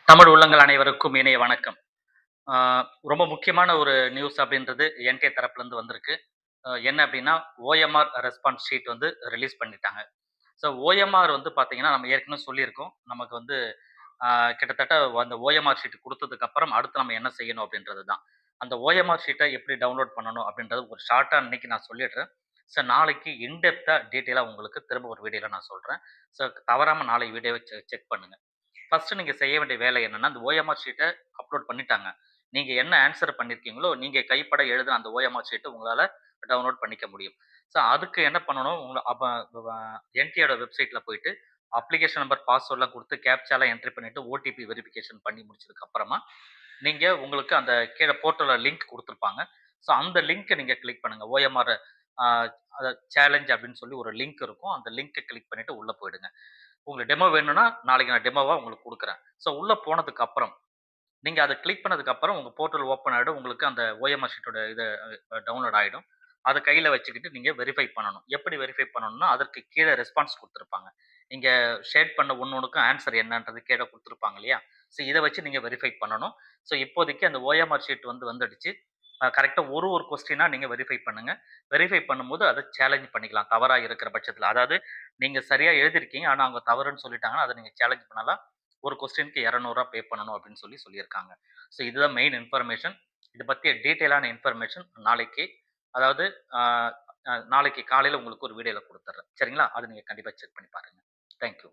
தமிழ் உள்ளங்கள் அனைவருக்கும் இனிய வணக்கம். ஆ ரொம்ப முக்கியமான ஒரு நியூஸ் அப்படின்றது என்டிஏ தரப்புலேருந்து வந்திருக்கு. என்ன அப்படின்னா, ஓஎம்ஆர் ரெஸ்பான்ஸ் ஷீட் வந்து ரிலீஸ் பண்ணிட்டாங்க. ஸோ ஓஎம்ஆர் வந்து பார்த்தீங்கன்னா, நம்ம ஏற்கனவே சொல்லியிருக்கோம். நமக்கு வந்து ஆ கிட்டத்தட்ட அந்த ஓஎம்ஆர் ஷீட் குடுத்ததுக்கு அப்புறம் அடுத்து நம்ம என்ன செய்யணும் அப்படின்றது தான். அந்த ஓஎம்ஆர் ஷீட்ட எப்படி டவுன்லோட் பண்ணணும் அப்படின்றது ஒரு ஷார்ட்டா இன்னைக்கு நான் சொல்லிடுறேன். ஸோ நாளைக்கு இன் டெப்த்தா டீட்டெயிலா உங்களுக்கு திரும்ப ஒரு வீடியோல நான் சொல்றேன். ஸோ தவறாம நாளை வீடியோவ செக் பண்ணுங்க. ஃபர்ஸ்ட் நீங்க செய்ய வேண்டிய வேலை என்னன்னா, அந்த ஓஎம்ஆர் ஷீட்ட அப்லோட் பண்ணிட்டாங்க. நீங்க என்ன ஆன்ஸர் பண்ணியிருக்கீங்களோ, நீங்க கைப்பட எழுதின அந்த ஓஎம்ஆர் ஷீட்ட உங்களால டவுன்லோட் பண்ணிக்க முடியும். ஸோ அதுக்கு என்ன பண்ணணும், உங்கள அப்ப என்டிஏட வெப்சைட்ல போயிட்டு அப்ளிகேஷன் நம்பர், பாஸ்வேர்ட்லாம் குடுத்து கேப்சாலாம் என்ட்ரி பண்ணிட்டு ஓடிபி வெரிஃபிகேஷன் பண்ணி முடிச்சதுக்கு அப்புறமா, நீங்க உங்களுக்கு அந்த கீழ போர்ட்டல்ல லிங்க் குடுத்துருப்பாங்க. ஸோ அந்த லிங்க்க நீங்க கிளிக் பண்ணுங்க. ஓஎம்ஆர் ஆ அத சேலஞ்ச் அப்படின்னு சொல்லி ஒரு லிங்க் இருக்கும். அந்த லிங்க்க கிளிக் பண்ணிட்டு உள்ள போயிடுங்க. உங்களுக்கு டெமோ வேணும்னா, நாளைக்கு நான் டெமோவா உங்களுக்கு குடுக்குறேன். ஸோ உள்ள போனதுக்கு அப்புறம், நீங்க அத கிளிக் பண்ணதுக்கு அப்புறம் உங்க போர்ட்டல் ஓப்பன் ஆயிடும். உங்களுக்கு அந்த ஓஎம்ஆர் ஷீட்டோட இது டவுன்லோட் ஆயிடும். அத கையில வச்சுக்கிட்டு நீங்க வெரிஃபை பண்ணணும். எப்படி வெரிஃபை பண்ணணும்னா, அதற்கு கீழ ரெஸ்பான்ஸ் குடுத்திருப்பாங்க. நீங்க ஷேர் பண்ண ஒண்ணுக்கும் ஆன்ஸர் என்னன்றது கீழ குடுத்திருப்பாங்க இல்லையா? ஸோ இத வச்சு நீங்க வெரிஃபை பண்ணணும். ஸோ இப்போதைக்கு அந்த ஓஎம்ஆர் ஷீட் வந்துடுச்சு. கரெக்ட்டா ஒரு கொஸ்டினா நீங்க வெரிஃபை பண்ணுங்க. வெரிஃபை பண்ணும்போது அத சேலஞ்ச் பண்ணிக்கலாம். தவறா இருக்கிற பட்சத்தில. அதாவது நீங்க சரியா எழுதியிருக்கீங்க. ஆனா அவங்க தவறுன்னு சொல்லிட்டாங்கன்னா, அத நீங்க சேலஞ்ச் பண்ணலாம். ஒரு கொஸ்டினுக்கு ரூ. 200 பே பண்ணணும் அப்படின்னு சொல்லியிருக்காங்க. ஸோ இதுதான் மெயின் இன்ஃபர்மேஷன். இத பத்திய டீட்டெயிலான இன்ஃபர்மேஷன் நாளைக்கு, அதாவது ஆ நாளைக்கு காலையில உங்களுக்கு ஒரு வீடியோல குடுத்துர்றேன். சரிங்களா? அத நீங்க கண்டிப்பா செக் பண்ணி பாருங்க. Thank you.